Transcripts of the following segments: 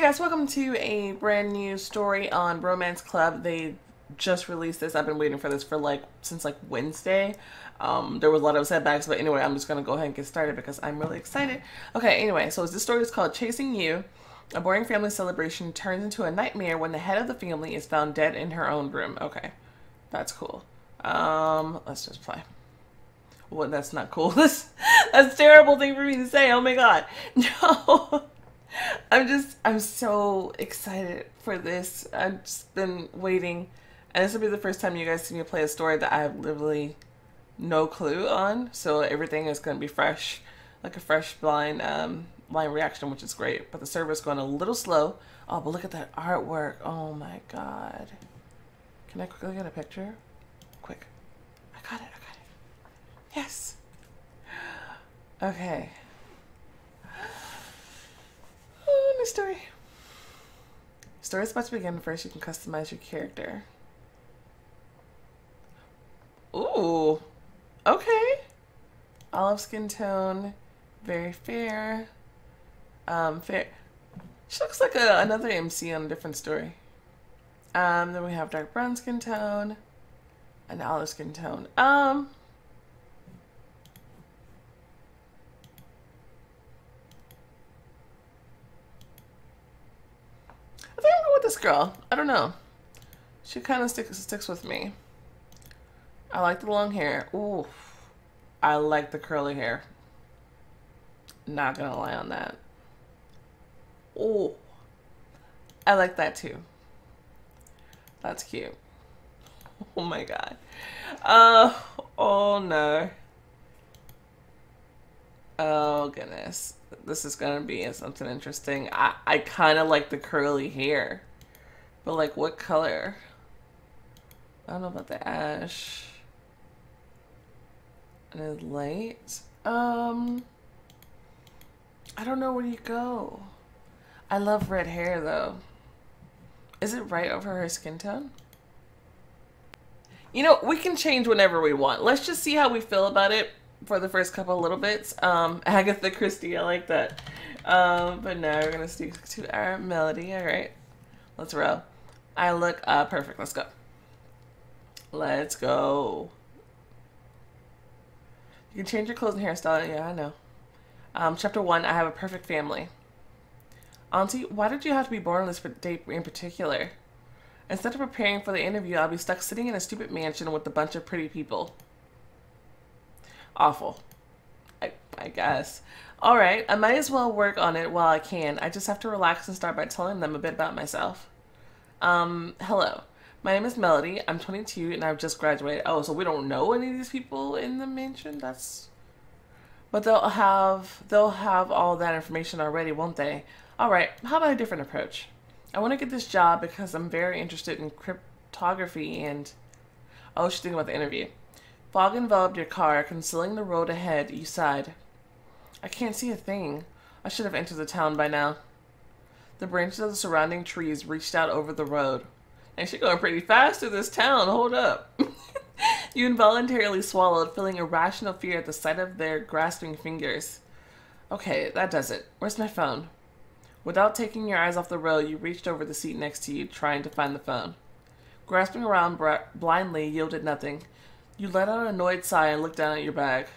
guys, welcome to a brand new story on Romance Club. They just released this. I've been waiting for this for since Wednesday. There was a lot of setbacks, but anyway, I'm just gonna go ahead and get started because I'm really excited. Okay, anyway, so this story is called Chasing You. A boring family celebration turns into a nightmare when the head of the family is found dead in her own room. Okay, that's cool. Let's just play. Well, that's not cool. That's a terrible thing for me to say. Oh my god. No. I'm so excited for this. I've just been waiting. And this will be the first time you guys see me play a story that I have literally no clue on. So everything is going to be fresh, like a fresh blind reaction, which is great. But the server's going a little slow. Oh, but look at that artwork. Oh my god. Can I quickly get a picture? Quick. I got it. Yes. Okay. Oh, new story. Story's about to begin. First, you can customize your character. Ooh. Okay. Olive skin tone. Very fair. Fair. She looks like another MC on a different story. Then we have dark brown skin tone. And olive skin tone. I think I'll go with this girl. I don't know. She kind of sticks with me. I like the long hair. Ooh. I like the curly hair. Not gonna lie on that. Ooh. I like that too. That's cute. Oh my god. Oh no. Oh goodness. This is gonna be something interesting. I kind of like the curly hair. But like what color? I don't know about the ash. And it's light. I don't know where you go. I love red hair though. Is it right over her skin tone? You know, we can change whenever we want. Let's just see how we feel about it for the first couple little bits. Agatha Christie, I like that. But now we're gonna stick to our melody. All right, let's roll. I look perfect. Let's go. Let's go. You can change your clothes and hairstyle. Yeah, I know. Chapter 1. I have a perfect family. Auntie, why did you have to be born on this date in particular? Instead of preparing for the interview, I'll be stuck sitting in a stupid mansion with a bunch of pretty people. Awful. I guess. Alright, I might as well work on it while I can. I just have to relax and start by telling them a bit about myself. Hello. My name is Melody. I'm 22 and I've just graduated. Oh, so we don't know any of these people in the mansion? But they'll have all that information already, won't they? Alright, how about a different approach? I want to get this job because I'm very interested in cryptography and... Oh, she's thinking about the interview. Fog enveloped your car, concealing the road ahead. You sighed. I can't see a thing. I should have entered the town by now. The branches of the surrounding trees reached out over the road. And she's going pretty fast through this town. Hold up. You involuntarily swallowed, feeling irrational fear at the sight of their grasping fingers. Okay, that does it. Where's my phone? Without taking your eyes off the road, you reached over the seat next to you, trying to find the phone. Grasping around blindly yielded nothing. You let out an annoyed sigh and looked down at your bag.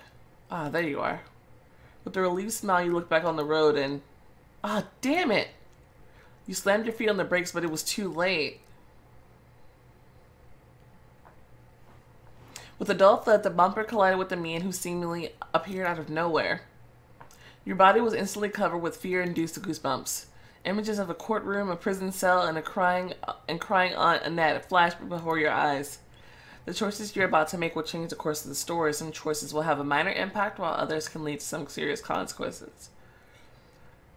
Ah, there you are. With a relieved smile, you looked back on the road and... Ah, damn it! You slammed your feet on the brakes, but it was too late. With a dull thud, the bumper collided with a man who seemingly appeared out of nowhere. Your body was instantly covered with fear-induced goosebumps. Images of a courtroom, a prison cell, and crying Aunt Annette flashed before your eyes. The choices you're about to make will change the course of the story. Some choices will have a minor impact, while others can lead to some serious consequences.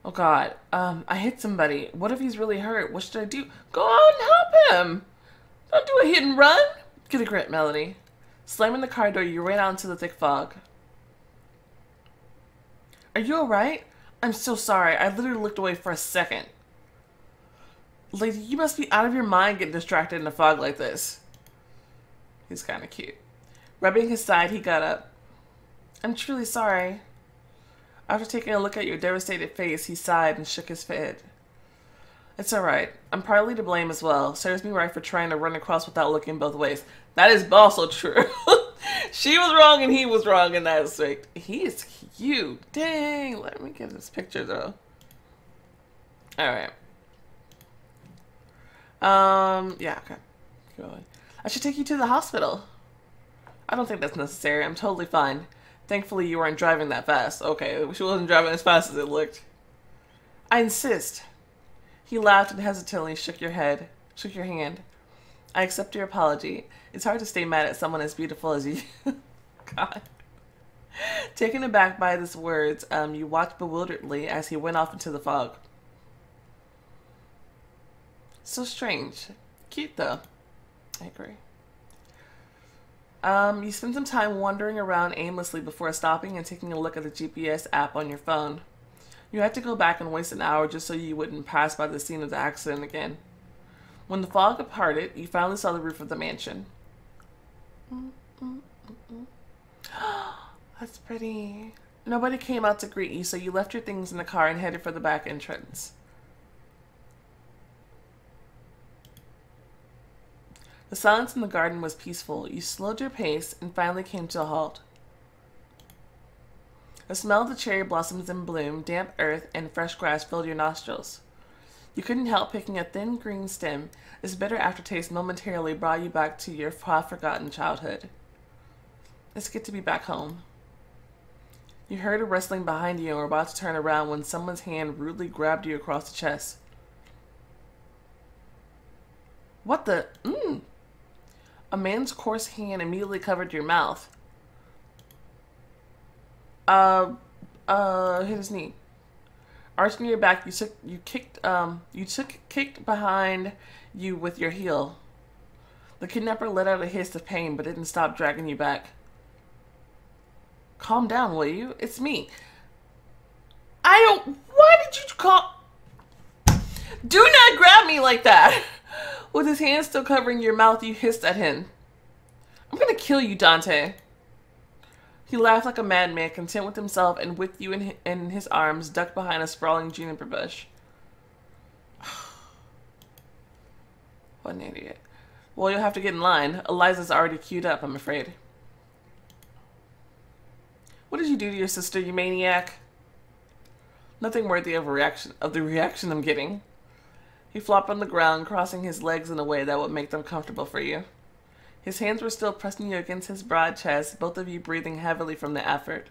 Oh god, I hit somebody. What if he's really hurt? What should I do? Go out and help him! Don't do a hit and run! Get a grip, Melody. Slamming the car door, you ran out into the thick fog. Are you alright? I'm so sorry. I literally looked away for a second. Lady, you must be out of your mind getting distracted in a fog like this. He's kind of cute. Rubbing his side, he got up. I'm truly sorry. After taking a look at your devastated face, he sighed and shook his head. It's alright. I'm partly to blame as well. Serves me right for trying to run across without looking both ways. That is also true. She was wrong and he was wrong in that aspect. He is cute. Dang. Let me get this picture though. Alright. Yeah, okay. Keep going. I should take you to the hospital. I don't think that's necessary. I'm totally fine. Thankfully, you weren't driving that fast. Okay, she wasn't driving as fast as it looked. I insist. He laughed and hesitantly shook your hand. I accept your apology. It's hard to stay mad at someone as beautiful as you. God. Taken aback by his words, you watched bewilderedly as he went off into the fog. So strange. Cute, though. I agree. You spent some time wandering around aimlessly before stopping and taking a look at the GPS app on your phone. You had to go back and waste an hour just so you wouldn't pass by the scene of the accident again. When the fog parted, you finally saw the roof of the mansion. That's pretty. Nobody came out to greet you, so you left your things in the car and headed for the back entrance. The silence in the garden was peaceful. You slowed your pace and finally came to a halt. The smell of the cherry blossoms in bloom, damp earth, and fresh grass filled your nostrils. You couldn't help picking a thin green stem. Its bitter aftertaste momentarily brought you back to your half-forgotten childhood. It's good to be back home. You heard a rustling behind you and were about to turn around when someone's hand rudely grabbed you across the chest. What the? A man's coarse hand immediately covered your mouth. Hit his knee. Arching your back, you kicked behind you with your heel. The kidnapper let out a hiss of pain, but didn't stop dragging you back. Calm down, will you? It's me. Why did you call? Do not grab me like that! With his hand still covering your mouth, you hissed at him. I'm gonna kill you, Dante. He laughed like a madman, content with himself, and with you in his arms, ducked behind a sprawling juniper bush. What an idiot. Well, you'll have to get in line. Eliza's already queued up, I'm afraid. What did you do to your sister, you maniac? Nothing worthy of the reaction I'm getting. He flopped on the ground, crossing his legs in a way that would make them comfortable for you. His hands were still pressing you against his broad chest, both of you breathing heavily from the effort.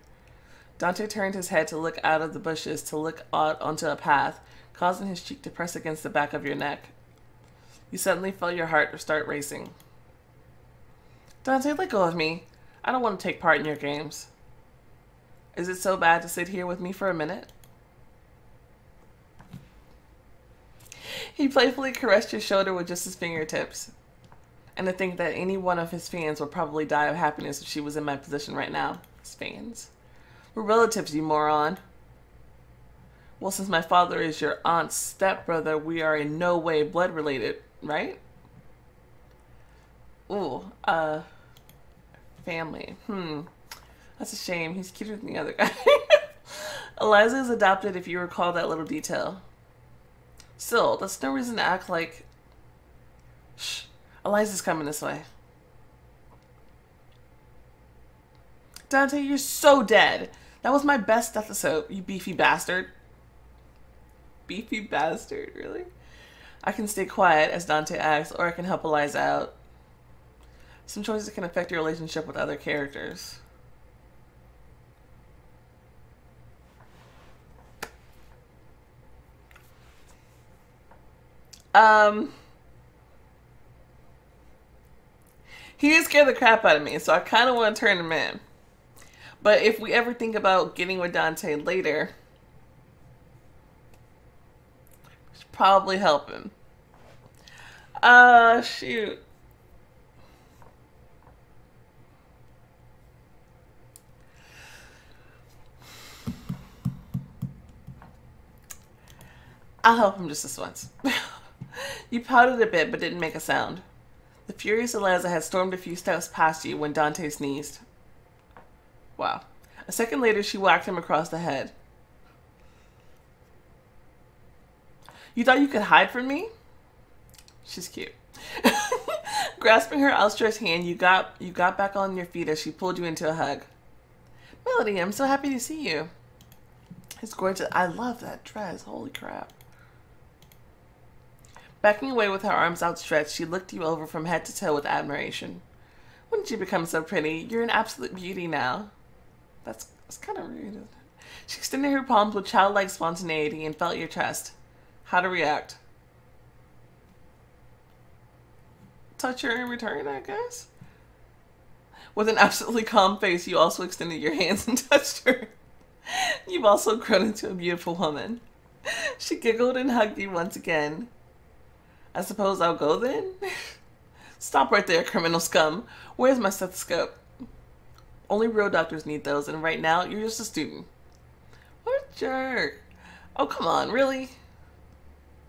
Dante turned his head to look out of the bushes to look out onto a path, causing his cheek to press against the back of your neck. You suddenly felt your heart start racing. Dante, let go of me. I don't want to take part in your games. Is it so bad to sit here with me for a minute? He playfully caressed your shoulder with just his fingertips. And to think that any one of his fans would probably die of happiness if she was in my position right now. His fans. We're relatives, you moron. Well, since my father is your aunt's stepbrother, we are in no way blood related, right? Ooh, family. That's a shame. He's cuter than the other guy. Eliza is adopted, if you recall that little detail. Still, that's no reason to act like... Shh. Eliza's coming this way. Dante, you're so dead. That was my best stethoscope, you beefy bastard. Beefy bastard, really? I can stay quiet, as Dante asks, or I can help Eliza out. Some choices can affect your relationship with other characters. He did scare the crap out of me, so I kind of want to turn him in. But if we ever think about getting with Dante later, we should probably help him. Shoot. I'll help him just this once. You pouted a bit, but didn't make a sound. The furious Eliza had stormed a few steps past you when Dante sneezed. Wow. A second later, she whacked him across the head. You thought you could hide from me? She's cute. Grasping her outstretched hand, you got back on your feet as she pulled you into a hug. Melody, I'm so happy to see you. It's gorgeous. I love that dress. Holy crap. Backing away with her arms outstretched, she looked you over from head to toe with admiration. When did you become so pretty? You're an absolute beauty now. That's kind of rude, isn't it? She extended her palms with childlike spontaneity and felt your chest. How to react? Touch her in return, I guess? With an absolutely calm face, you also extended your hands and touched her. You've also grown into a beautiful woman. She giggled and hugged you once again. I suppose I'll go then? Stop right there, criminal scum. Where's my stethoscope? Only real doctors need those, and right now, you're just a student. What a jerk. Oh, come on, really?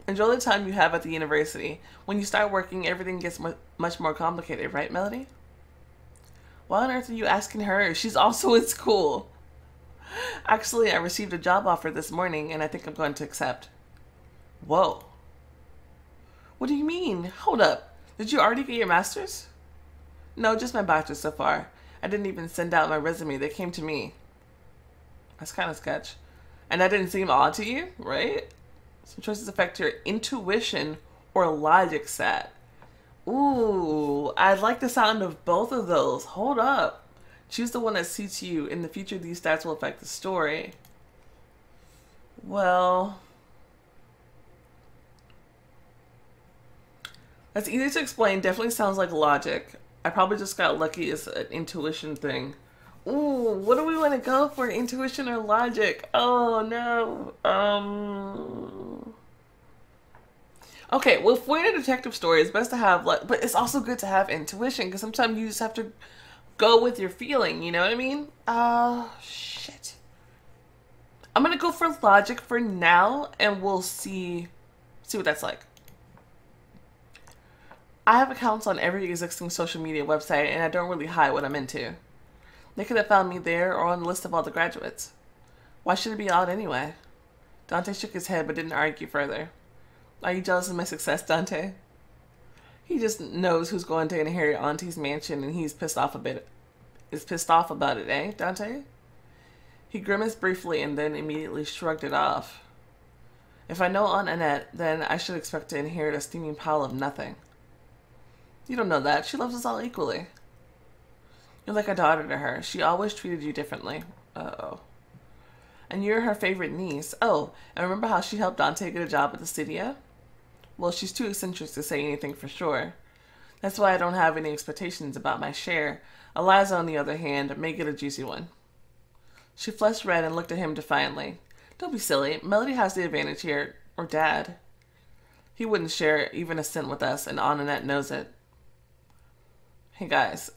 Enjoy the time you have at the university. When you start working, everything gets much more complicated, right, Melody? Why on earth are you asking her? She's also in school. Actually, I received a job offer this morning, and I think I'm going to accept. Whoa. What do you mean? Hold up. Did you already get your master's? No, just my bachelor's so far. I didn't even send out my resume. They came to me. That's kind of sketch. And that didn't seem odd to you, right? Some choices affect your intuition or logic set. Ooh, I like the sound of both of those. Hold up. Choose the one that suits you. In the future, these stats will affect the story. Well, that's easy to explain. Definitely sounds like logic. I probably just got lucky as an intuition thing. Ooh, what do we want to go for? Intuition or logic? Oh, no. Okay, well, if we're in a detective story, it's best to have, like, but it's also good to have intuition, because sometimes you just have to go with your feeling, you know what I mean? Shit. I'm gonna go for logic for now, and we'll see what that's like. I have accounts on every existing social media website, and I don't really hide what I'm into. They could have found me there or on the list of all the graduates. Why should it be odd anyway? Dante shook his head but didn't argue further. Are you jealous of my success, Dante? He just knows who's going to inherit Auntie's mansion and he's pissed off about it, eh, Dante? He grimaced briefly and then immediately shrugged it off. If I know Aunt Annette, then I should expect to inherit a steaming pile of nothing. You don't know that. She loves us all equally. You're like a daughter to her. She always treated you differently. Uh-oh. And you're her favorite niece. Oh, and remember how she helped Dante get a job at the studio? Well, she's too eccentric to say anything for sure. That's why I don't have any expectations about my share. Eliza, on the other hand, may get a juicy one. She flushed red and looked at him defiantly. Don't be silly. Melody has the advantage here. Or Dad. He wouldn't share even a cent with us, and Aunt Annette knows it. Hey guys,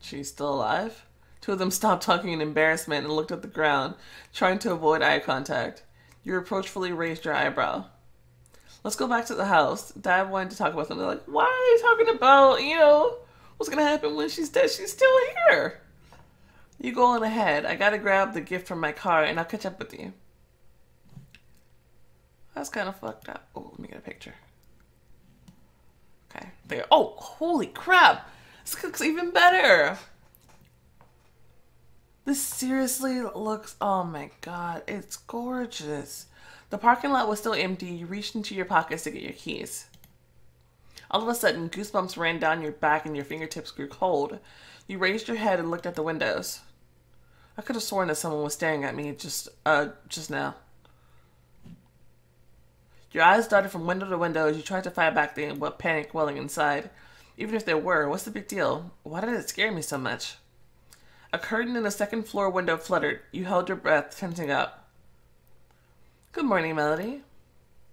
she's still alive? Two of them stopped talking in embarrassment and looked at the ground, trying to avoid eye contact. You reproachfully raised your eyebrow. Let's go back to the house. Dad wanted to talk about something. They're like, why are you talking about, what's going to happen when she's dead? She's still here. You go on ahead. I got to grab the gift from my car and I'll catch up with you. That's kind of fucked up. Oh, let me get a picture. Okay, there. Oh, holy crap. This cooks even better. This seriously looks, oh my god, it's gorgeous. The parking lot was still empty. You reached into your pockets to get your keys. All of a sudden, goosebumps ran down your back and your fingertips grew cold. You raised your head and looked at the windows. I could have sworn that someone was staring at me just now. Your eyes darted from window to window as you tried to fight back the panic welling inside. Even if there were, what's the big deal? Why did it scare me so much? A curtain in the second floor window fluttered. You held your breath, tensing up. Good morning, Melody.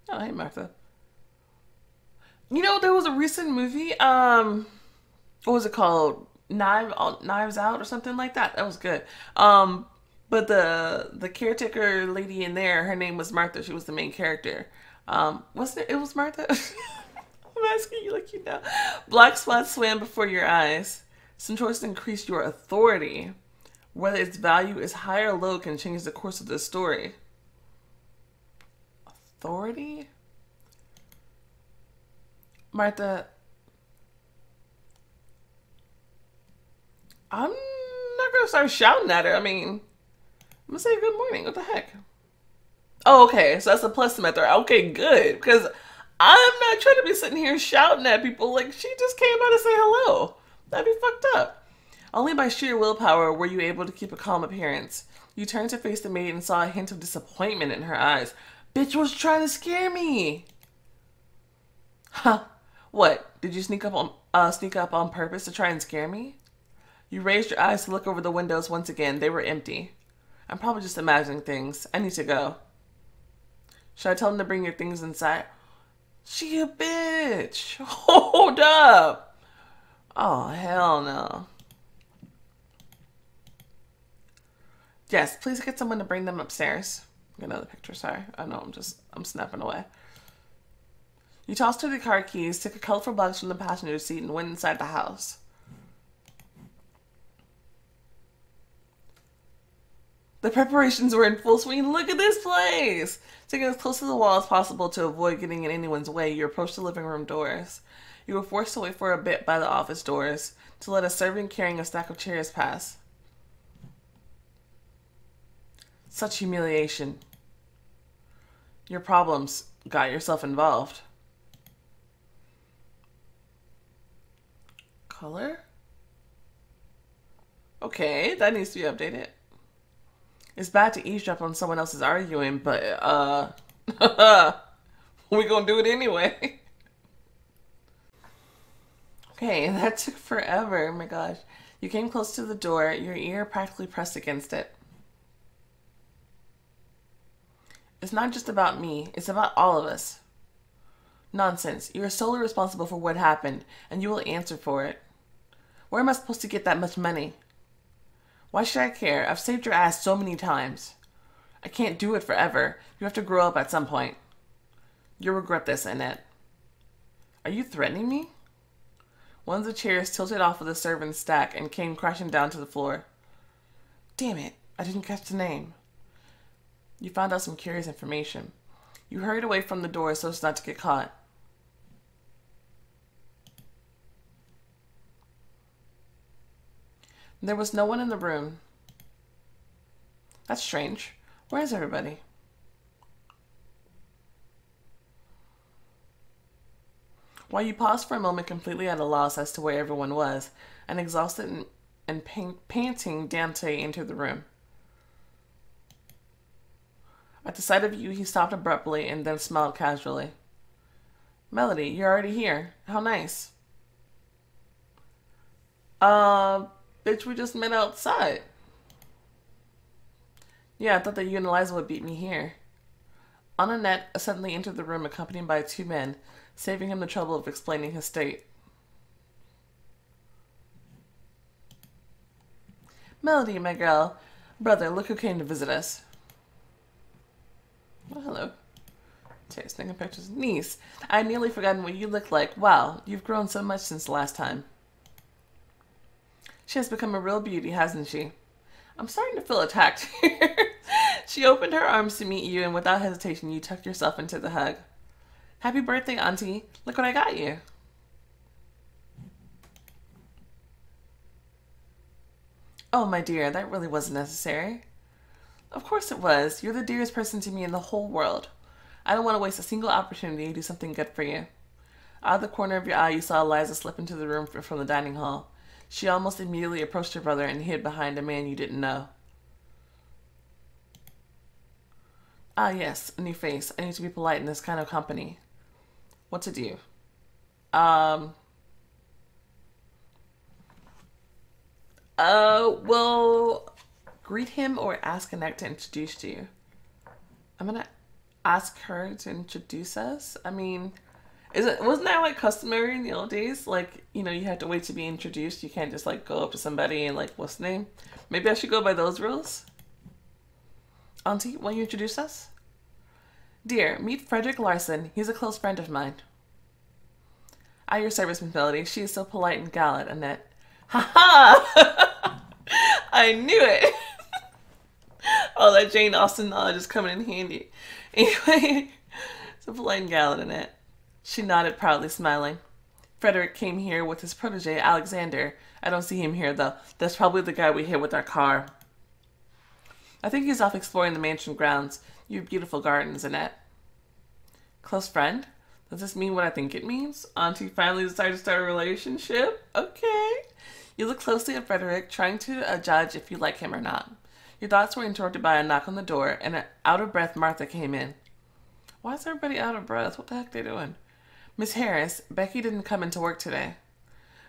Oh, hey, Martha. There was a recent movie, what was it called? Knives Out or something like that. That was good. But the caretaker lady in there, her name was Martha. She was the main character. Wasn't it? It was Martha? I'm asking you like you know. Black spots swam before your eyes. Some choices increase your authority. Whether its value is high or low can change the course of the story. authority? Martha, I'm not gonna start shouting at her. I mean, I'm gonna say good morning. What the heck? Oh, okay. So that's a plus method. Okay, good. Because I'm not trying to be sitting here shouting at people like she just came by to say hello. That'd be fucked up. Only by sheer willpower were you able to keep a calm appearance. You turned to face the maid and saw a hint of disappointment in her eyes. Bitch was trying to scare me. Huh. What? Did you sneak up on purpose to try and scare me? You raised your eyes to look over the windows once again. They were empty. I'm probably just imagining things. I need to go. Should I tell him to bring your things inside? She a bitch. Hold up. Oh, hell no. Yes, please get someone to bring them upstairs. Get another picture, sorry. I know, I'm snapping away. You tossed her the car keys, took a colorful box from the passenger seat, and went inside the house. The preparations were in full swing. Look at this place! Taking as close to the wall as possible to avoid getting in anyone's way, you approached the living room doors. You were forced to wait for a bit by the office doors to let a servant carrying a stack of chairs pass. Such humiliation. Your problems got yourself involved. Color? Okay, that needs to be updated. It's bad to eavesdrop on someone else's arguing, but, we gonna do it anyway. Okay, that took forever. Oh my gosh. You came close to the door, your ear practically pressed against it. It's not just about me, it's about all of us. Nonsense. You are solely responsible for what happened, and you will answer for it. Where am I supposed to get that much money? Why should I care? I've saved your ass so many times. I can't do it forever. You have to grow up at some point. You'll regret this, Annette. Are you threatening me? One of the chairs tilted off of the servant's stack and came crashing down to the floor. Damn it, I didn't catch the name. You found out some curious information. You hurried away from the door so as not to get caught. There was no one in the room. That's strange. Where is everybody? While you paused for a moment completely at a loss as to where everyone was, an exhausted and panting Dante entered the room. At the sight of you, he stopped abruptly and then smiled casually. Melody, you're already here. How nice. Bitch, we just met outside. Yeah, I thought that you and Eliza would beat me here. Annette suddenly entered the room accompanied by two men, saving him the trouble of explaining his state. Melody, my girl. Brother, look who came to visit us. Oh, hello. Taking pictures. Niece, I had nearly forgotten what you look like. Wow, you've grown so much since the last time. She has become a real beauty, hasn't she? I'm starting to feel attacked here. She opened her arms to meet you, and without hesitation, you tucked yourself into the hug. Happy birthday, Auntie. Look what I got you. Oh, my dear, that really wasn't necessary. Of course it was. You're the dearest person to me in the whole world. I don't want to waste a single opportunity to do something good for you. Out of the corner of your eye, you saw Eliza slip into the room from the dining hall. She almost immediately approached her brother and hid behind a man you didn't know. Ah, yes, a new face. I need to be polite in this kind of company. What to do? Well, greet him or ask Annette to introduce you. I'm gonna ask her to introduce us. I mean, wasn't that like customary in the old days? Like, you know, you had to wait to be introduced. You can't just like go up to somebody and like, what's the name? Maybe I should go by those rules. Auntie, will you introduce us? Dear, meet Frederick Larson. He's a close friend of mine. At your service, Miss Melody. She is so polite and gallant, Annette. Ha ha! I knew it. Oh, that Jane Austen knowledge is coming in handy. Anyway, It's a polite gal, isn't it? She nodded, proudly smiling. Frederick came here with his protege, Alexander. I don't see him here, though. That's probably the guy we hit with our car. I think he's off exploring the mansion grounds. Your beautiful gardens, Annette. Close friend? Does this mean what I think it means? Auntie finally decided to start a relationship? Okay. You look closely at Frederick, trying to judge if you like him or not. Your thoughts were interrupted by a knock on the door, and an out-of-breath Martha came in. Why is everybody out of breath? What the heck are they doing? Miss Harris, Becky didn't come into work today.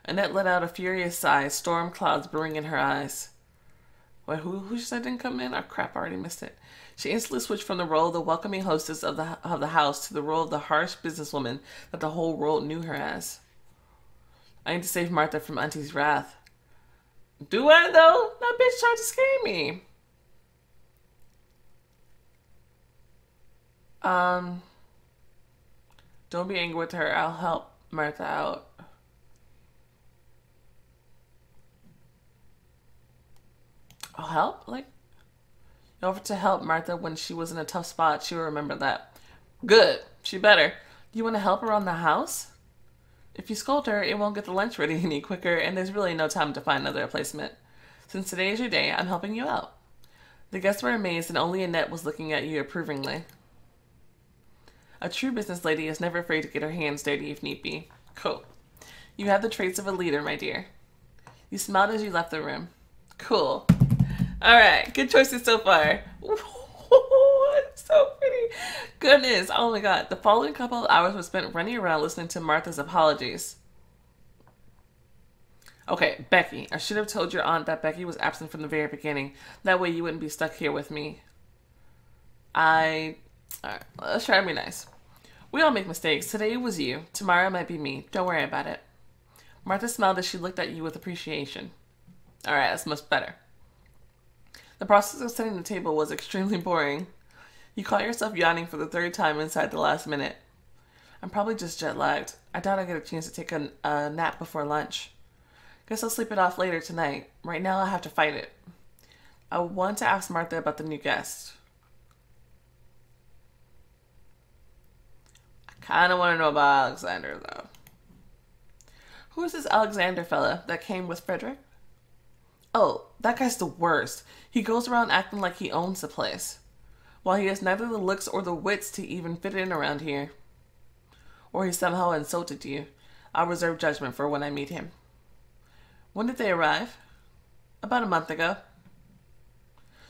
Annette let out a furious sigh, storm clouds brewing in her eyes. Wait, who said didn't come in? Oh, crap, I already missed it. She instantly switched from the role of the welcoming hostess of the house to the role of the harsh businesswoman that the whole world knew her as. I need to save Martha from Auntie's wrath. Do I, though? That bitch tried to scare me. Don't be angry with her. I'll help Martha out. I'll help? Like, you offered to help Martha when she was in a tough spot. She will remember that. Good. She better. Do you want to help around the house? If you scold her, it won't get the lunch ready any quicker, and there's really no time to find another replacement. Since today is your day, I'm helping you out. The guests were amazed, and only Annette was looking at you approvingly. A true business lady is never afraid to get her hands dirty if need be. Cool. You have the traits of a leader, my dear. You smiled as you left the room. Cool. Alright, good choices so far. It's so pretty. Goodness, oh my god. The following couple of hours were spent running around listening to Martha's apologies. Okay, Becky. I should have told your aunt that Becky was absent from the very beginning. That way you wouldn't be stuck here with me. Alright, let's try to be nice. We all make mistakes. Today it was you. Tomorrow it might be me. Don't worry about it. Martha smiled as she looked at you with appreciation. Alright, that's much better. The process of setting the table was extremely boring. You caught yourself yawning for the third time inside the last minute. I'm probably just jet-lagged. I doubt I'll get a chance to take a nap before lunch. Guess I'll sleep it off later tonight. Right now I have to fight it. I want to ask Martha about the new guest. I kind of want to know about Alexander, though. Who is this Alexander fella that came with Frederick? Oh, that guy's the worst. He goes around acting like he owns the place, while he has neither the looks or the wits to even fit in around here. Or he somehow insulted you. I'll reserve judgment for when I meet him. When did they arrive? About a month ago.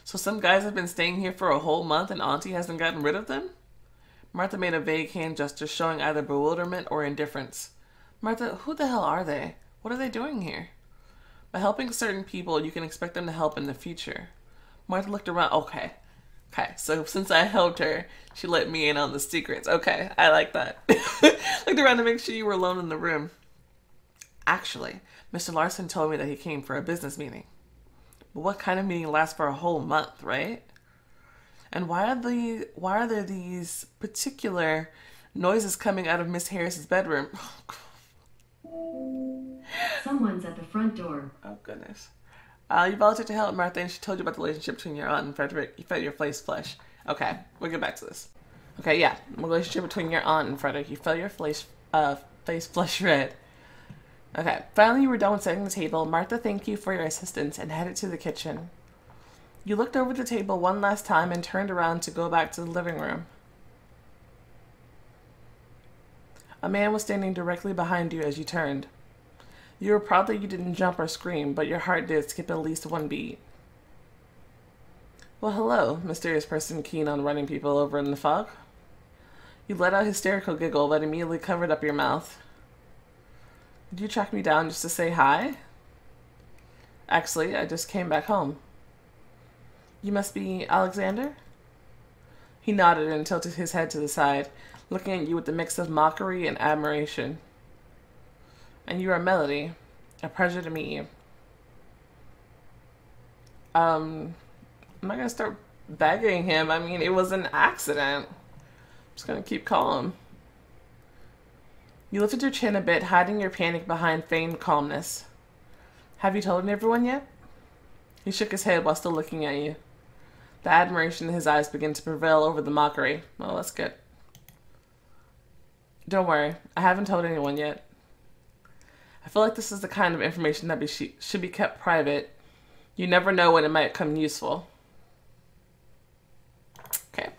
So some guys have been staying here for a whole month and Auntie hasn't gotten rid of them? Martha made a vague hand gesture showing either bewilderment or indifference. Martha, who the hell are they? What are they doing here? By helping certain people, you can expect them to help in the future. Martha looked around. Okay, so since I helped her, she let me in on the secrets. Okay, I like that. Looked around to make sure you were alone in the room. Actually, Mr. Larson told me that he came for a business meeting. But what kind of meeting lasts for a whole month, right? And why are there these particular noises coming out of Miss Harris's bedroom? Someone's at the front door. Oh, goodness. You volunteered to help Martha, and she told you about the relationship between your aunt and Frederick. You felt your face flush. Okay, we'll get back to this. Okay, yeah. The relationship between your aunt and Frederick. You felt your face flush red. Okay, finally you were done with setting the table. Martha thanked you for your assistance and headed to the kitchen. You looked over the table one last time and turned around to go back to the living room. A man was standing directly behind you as you turned. You were proud that you didn't jump or scream, but your heart did skip at least one beat. Well, hello, mysterious person keen on running people over in the fog. You let out a hysterical giggle that immediately covered up your mouth. Did you track me down just to say hi? Actually, I just came back home. You must be Alexander? He nodded and tilted his head to the side, looking at you with a mix of mockery and admiration. And you are Melody. A pleasure to meet you. I'm not gonna start begging him. I mean, it was an accident. I'm just gonna keep calm. You lifted your chin a bit, hiding your panic behind feigned calmness. Have you told everyone yet? He shook his head while still looking at you. The admiration in his eyes began to prevail over the mockery. Well, that's good. Don't worry, I haven't told anyone yet. I feel like this is the kind of information that should be kept private. You never know when it might come useful. Okay.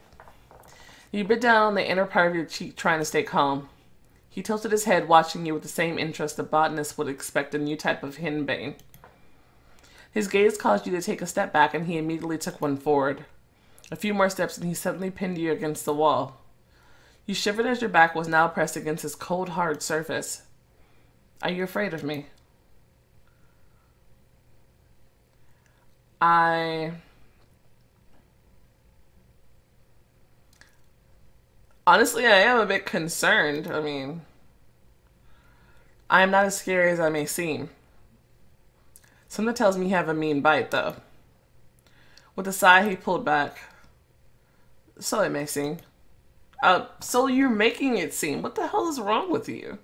You bit down on the inner part of your cheek, trying to stay calm. He tilted his head, watching you with the same interest a botanist would expect a new type of henbane. His gaze caused you to take a step back, and he immediately took one forward. A few more steps, and he suddenly pinned you against the wall. You shivered as your back was now pressed against his cold, hard surface. Are you afraid of me? Honestly, I am a bit concerned. I mean, I am not as scary as I may seem. Something tells me you have a mean bite, though. With a sigh, he pulled back. So it may seem. So you're making it seem. What the hell is wrong with you?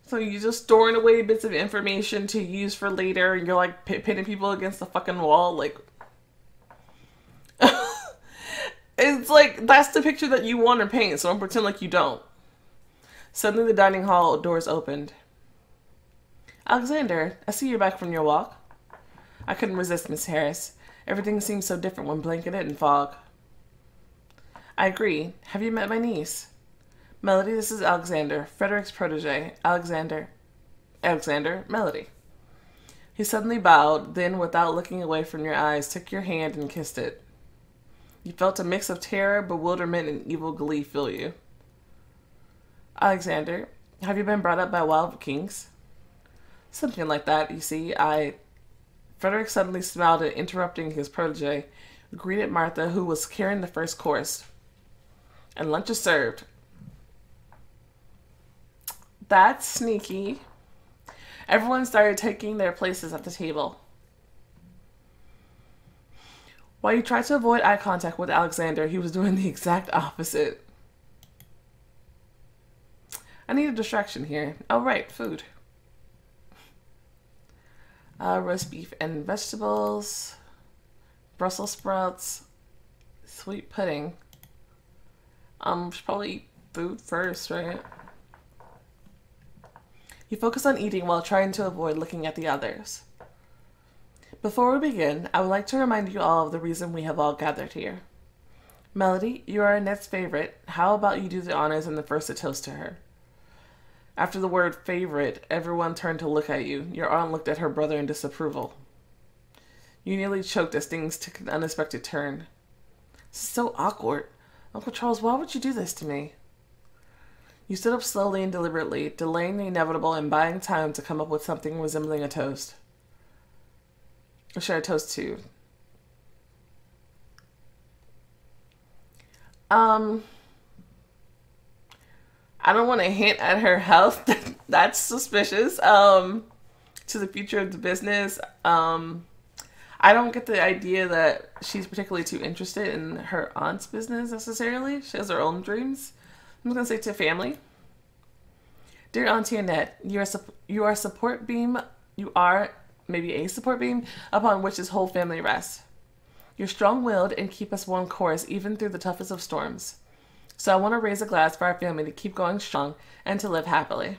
So you're just storing away bits of information to use for later, and you're like pinning people against the fucking wall, like... It's like, that's the picture that you want to paint, so don't pretend like you don't. Suddenly the dining hall doors opened. Alexander, I see you're back from your walk. I couldn't resist, Miss Harris. Everything seems so different when blanketed in fog. I agree. Have you met my niece? Melody, this is Alexander, Frederick's protege. Alexander, Melody. He suddenly bowed, then, without looking away from your eyes, took your hand and kissed it. You felt a mix of terror, bewilderment, and evil glee fill you. Alexander, have you been brought up by wild kings? Something like that, you see. Frederick suddenly smiled at interrupting his protege, greeted Martha, who was carrying the first course. And lunch is served. That's sneaky. Everyone started taking their places at the table. While you tried to avoid eye contact with Alexander, he was doing the exact opposite. I need a distraction here. Oh, right, food. Roast beef and vegetables, Brussels sprouts, sweet pudding. Should probably eat food first, right? You focus on eating while trying to avoid looking at the others. Before we begin, I would like to remind you all of the reason we have all gathered here. Melody, you are Annette's favorite. How about you do the honors and the first to toast to her? After the word favorite, everyone turned to look at you. Your aunt looked at her brother in disapproval. You nearly choked as things took an unexpected turn. This is so awkward. Uncle Charles, why would you do this to me? You stood up slowly and deliberately, delaying the inevitable and buying time to come up with something resembling a toast. Or should I toast to? I don't want to hint at her health. That's suspicious. To the future of the business. I don't get the idea that she's particularly too interested in her aunt's business necessarily. She has her own dreams. I'm going to say to family. Dear Auntie Annette, you are a support beam. You are maybe a support beam upon which this whole family rests. You're strong-willed and keep us one course even through the toughest of storms. So I want to raise a glass for our family to keep going strong and to live happily.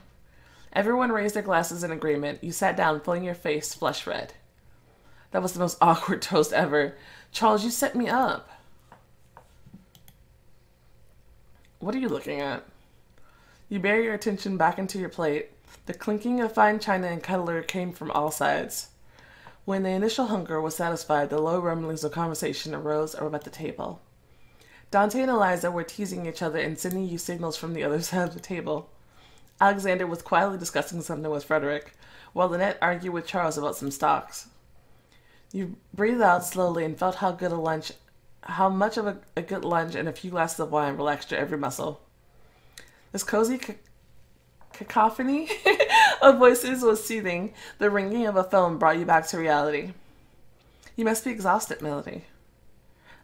Everyone raised their glasses in agreement. You sat down, filling your face flush red. That was the most awkward toast ever. Charles, you set me up. What are you looking at? You bear your attention back into your plate. The clinking of fine china and cutlery came from all sides. When the initial hunger was satisfied, the low rumblings of conversation arose about the table. Dante and Eliza were teasing each other and sending you signals from the other side of the table. Alexander was quietly discussing something with Frederick, while Lynette argued with Charles about some stocks. You breathed out slowly and felt how much of a good lunch and a few glasses of wine relaxed your every muscle. This cozy cacophony of voices was soothing. The ringing of a phone brought you back to reality. You must be exhausted, Melody.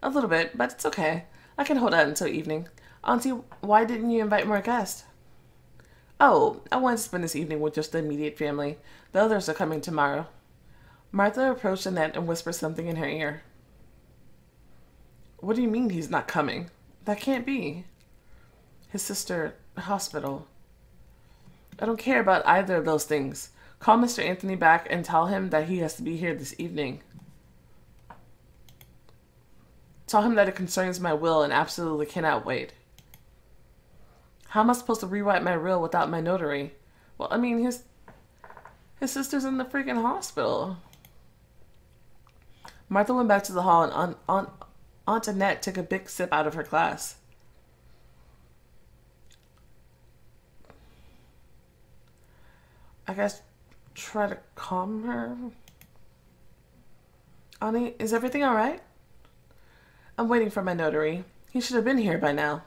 A little bit, but it's okay. I can hold out until evening. Auntie, why didn't you invite more guests? Oh, I wanted to spend this evening with just the immediate family. The others are coming tomorrow. Martha approached Annette and whispered something in her ear. What do you mean he's not coming? That can't be. His sister, hospital. I don't care about either of those things. Call Mr. Anthony back and tell him that he has to be here this evening. Tell him that it concerns my will and absolutely cannot wait. How am I supposed to rewrite my will without my notary? Well, I mean, his sister's in the freaking hospital. Martha went back to the hall and Aunt Annette took a big sip out of her glass. I guess try to calm her. Auntie, is everything all right? I'm waiting for my notary. He should have been here by now.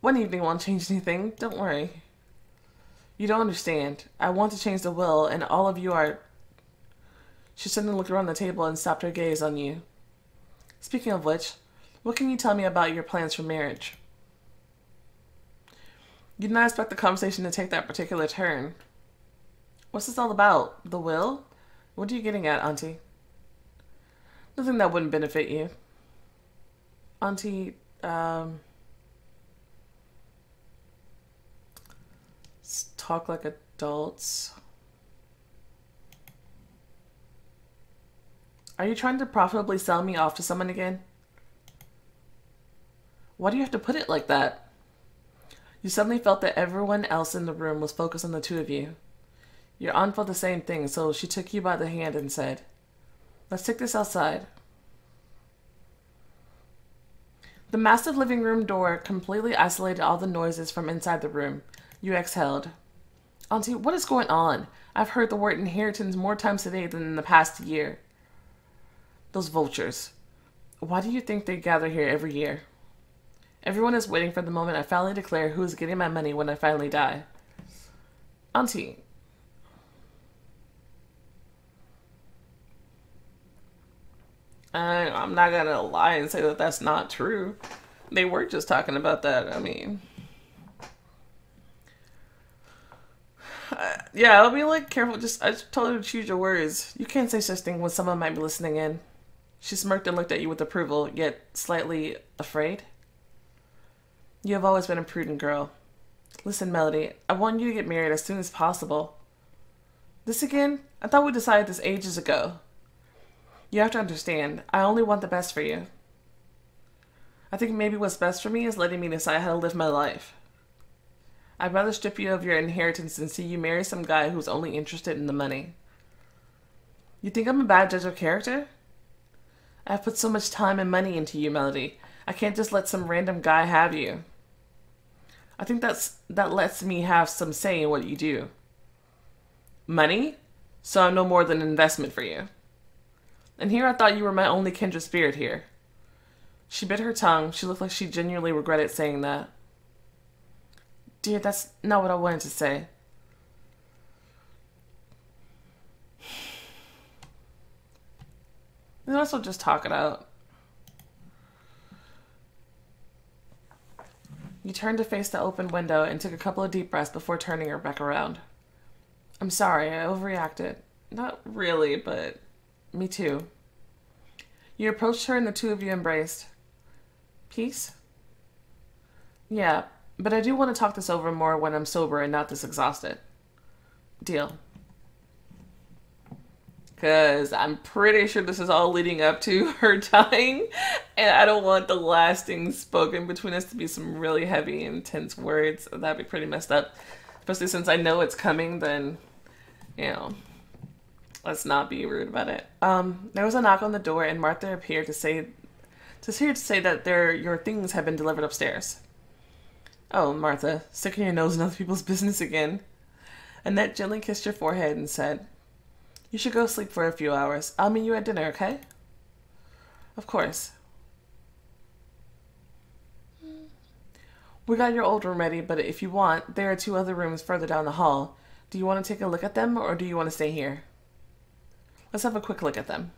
One evening won't change anything. Don't worry. You don't understand. I want to change the will, and all of you are... She suddenly looked around the table and stopped her gaze on you. Speaking of which, what can you tell me about your plans for marriage? You did not expect the conversation to take that particular turn. What's this all about? The will? What are you getting at, Auntie? Nothing that wouldn't benefit you. Auntie, talk like adults. Are you trying to profitably sell me off to someone again? Why do you have to put it like that? You suddenly felt that everyone else in the room was focused on the two of you. Your aunt felt the same thing, so she took you by the hand and said, "Let's take this outside." The massive living room door completely isolated all the noises from inside the room. You exhaled. Auntie, what is going on? I've heard the word inheritance more times today than in the past year. Those vultures. Why do you think they gather here every year? Everyone is waiting for the moment I finally declare who is getting my money when I finally die. Auntie. I'm not gonna lie and say that that's not true. They were just talking about that. I mean... yeah, I'll be like careful. I just told her to choose your words. You can't say such things when someone might be listening in. She smirked and looked at you with approval, yet slightly afraid. You have always been a prudent girl. Listen, Melody, I want you to get married as soon as possible. This again? I thought we decided this ages ago. You have to understand, I only want the best for you. I think maybe what's best for me is letting me decide how to live my life. I'd rather strip you of your inheritance than see you marry some guy who's only interested in the money. You think I'm a bad judge of character? I've put so much time and money into you, Melody. I can't just let some random guy have you. I think that lets me have some say in what you do. Money? So I'm no more than an investment for you. And here I thought you were my only kindred spirit here. She bit her tongue. She looked like she genuinely regretted saying that. Dear, that's not what I wanted to say. You might as well just talk it out. You turned to face the open window and took a couple of deep breaths before turning her back around. I'm sorry, I overreacted. Not really, but me too. You approached her and the two of you embraced. Peace? Yeah, but I do want to talk this over more when I'm sober and not this exhausted. Deal. Because I'm pretty sure this is all leading up to her dying. And I don't want the last thing spoken between us to be some really heavy, intense words. That'd be pretty messed up. Especially since I know it's coming, then, you know, let's not be rude about it. There was a knock on the door and Martha appeared to say that your things have been delivered upstairs. Oh, Martha, sticking your nose in other people's business again. Annette gently kissed your forehead and said, you should go sleep for a few hours. I'll meet you at dinner, okay? Of course. We got your old room ready, but if you want, there are 2 other rooms further down the hall. Do you want to take a look at them, or do you want to stay here? Let's have a quick look at them.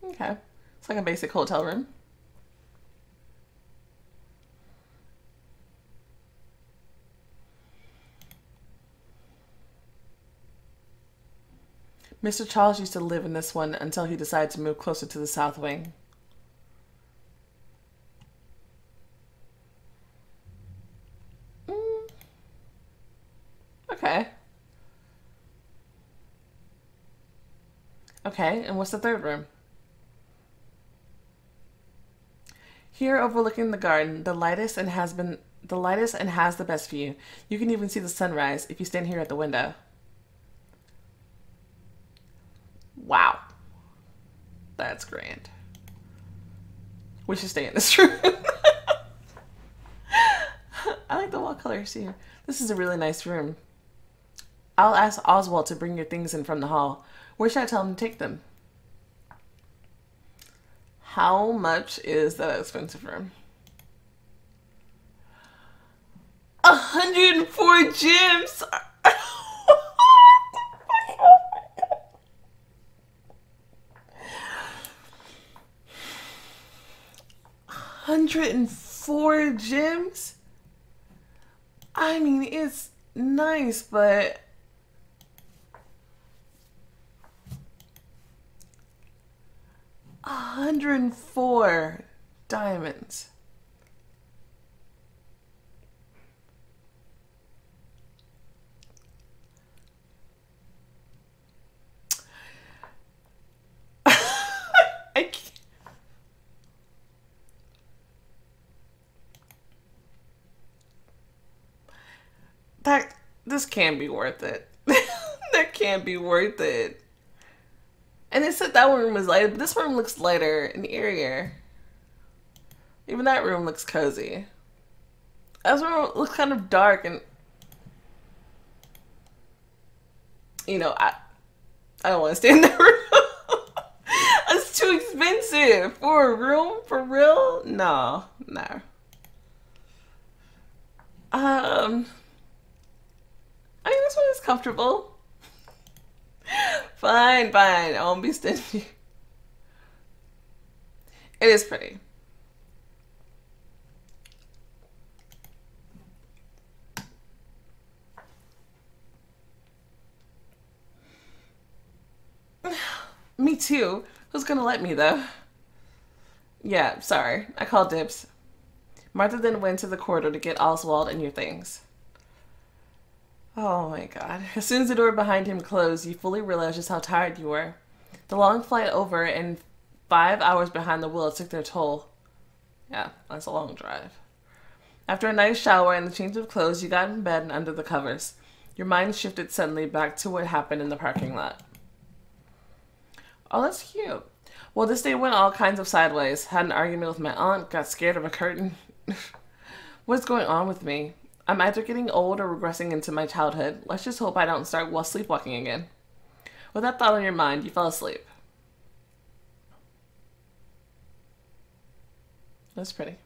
Okay. It's like a basic hotel room. Mr. Charles used to live in this one until he decided to move closer to the south wing. Okay, and what's the third room? Here overlooking the garden, the lightest and has the best view. You can even see the sunrise if you stand here at the window. Wow. That's grand. We should stay in this room. I like the wall colors here. This is a really nice room. I'll ask Oswald to bring your things in from the hall. Where should I tell him to take them? How much is that expensive room? 104 gems! 104 gems? I mean, it's nice, but 104 diamonds. I can't. This can't be worth it. That can't be worth it. And they said that room was light, but this room looks lighter and airier. Even that room looks cozy. This room looks kind of dark and, you know, I don't want to stay in that room. It's too expensive for a room, for real. No. I mean, this one is comfortable. Fine. I won't be stingy. It is pretty. Me too. Who's gonna let me, though? Yeah, sorry. I called dibs. Martha then went to the corridor to get Oswald and your things. Oh my god. As soon as the door behind him closed, you fully realized just how tired you were. The long flight over and 5 hours behind the wheel took their toll. Yeah, that's a long drive. After a nice shower and the change of clothes, you got in bed and under the covers. Your mind shifted suddenly back to what happened in the parking lot. Oh, that's cute. Well, this day went all kinds of sideways. Had an argument with my aunt, got scared of a curtain. What's going on with me? I'm either getting old or regressing into my childhood. Let's just hope I don't start while sleepwalking again. With that thought on your mind, you fell asleep. That's pretty.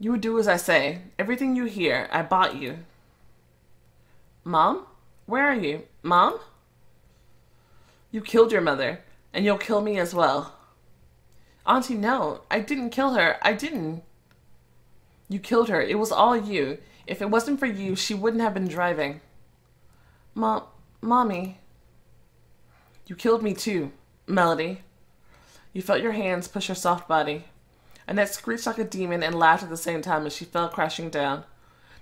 You would do as I say. Everything you hear, I bought you. Mom? Where are you? Mom? You killed your mother, and you'll kill me as well. Auntie, no. I didn't kill her. I didn't. You killed her. It was all you. If it wasn't for you, she wouldn't have been driving. Mommy. You killed me too, Melody. You felt your hands push her soft body. Annette screeched like a demon and laughed at the same time as she fell crashing down.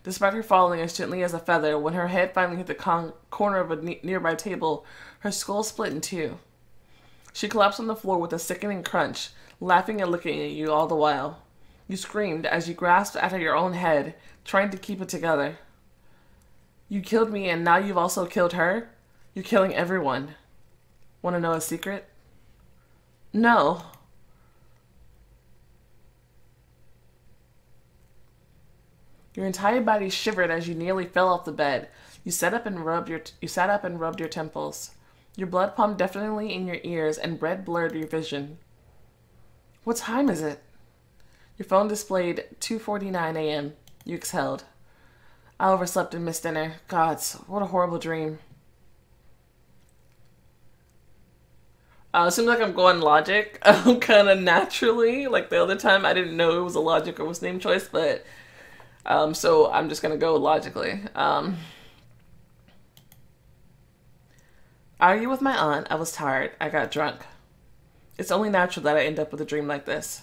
Despite her falling as gently as a feather, when her head finally hit the corner of a nearby table, her skull split in two. She collapsed on the floor with a sickening crunch, laughing and looking at you all the while. You screamed as you grasped at your own head, trying to keep it together. You killed me and now you've also killed her? You're killing everyone. Want to know a secret? No. Your entire body shivered as you nearly fell off the bed. You sat up and rubbed your temples. Your blood pumped deafeningly in your ears and red blurred your vision. What time is it? Your phone displayed 2:49 a.m. You exhaled. I overslept and missed dinner. Gods, what a horrible dream. It seems like I'm going logic, kind of naturally. Like the other time, I didn't know it was a logic or was name choice, but so I'm just gonna go logically. Arguing with my aunt, I was tired. I got drunk. It's only natural that I end up with a dream like this.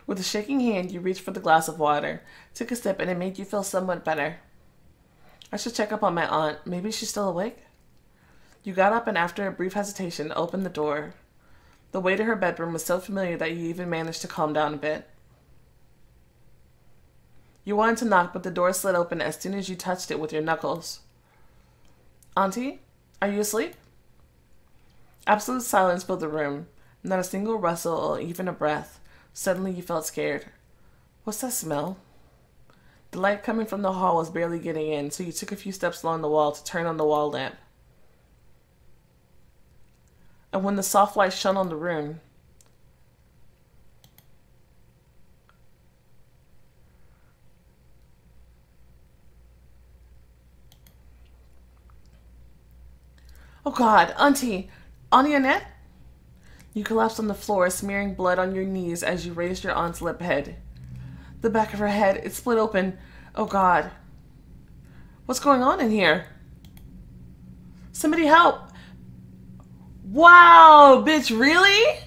With a shaking hand, you reached for the glass of water, took a sip, and it made you feel somewhat better. I should check up on my aunt. Maybe she's still awake? You got up and after a brief hesitation, opened the door. The way to her bedroom was so familiar that you even managed to calm down a bit. You wanted to knock, but the door slid open as soon as you touched it with your knuckles. Auntie, are you asleep? Absolute silence filled the room. Not a single rustle or even a breath. Suddenly you felt scared. What's that smell? The light coming from the hall was barely getting in, so you took a few steps along the wall to turn on the wall lamp. And when the soft light shone on the room, oh God, Auntie! Auntie Annette? You collapsed on the floor, smearing blood on your knees as you raised your aunt's limp head. The back of her head, it split open. Oh God. What's going on in here? Somebody help! Wow, bitch, really?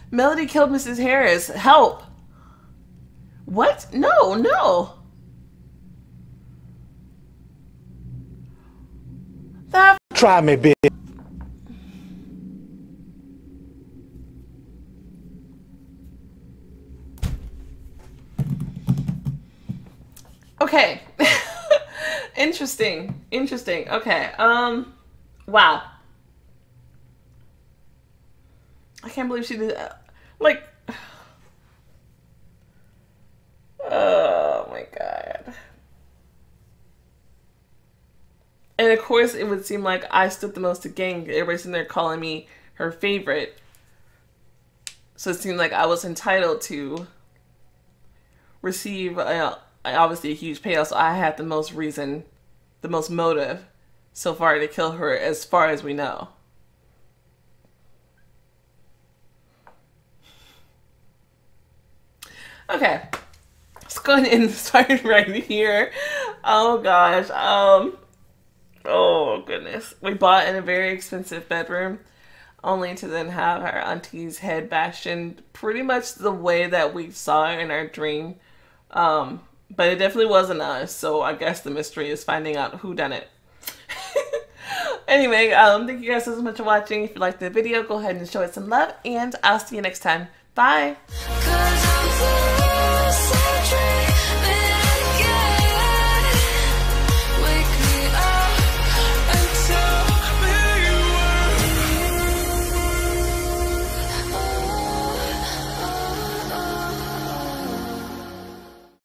Melody killed Mrs. Harris. Help! What? No, no. That Try me, bitch. okay. Interesting. Interesting. Okay. Wow. I can't believe she did that. Like, oh my God. And of course, it would seem like I stood the most to gain. Everybody's in there calling me her favorite. So it seemed like I was entitled to receive obviously a huge payout. So I had the most reason, the most motive so far to kill her, as far as we know. Okay, let's go ahead and start right here. Oh gosh. Oh goodness. We bought in a very expensive bedroom, only to then have our auntie's head bashed in pretty much the way that we saw her in our dream. But it definitely wasn't us, so I guess the mystery is finding out who done it. Anyway, thank you guys so much for watching. If you liked the video, go ahead and show it some love, and I'll see you next time. Bye!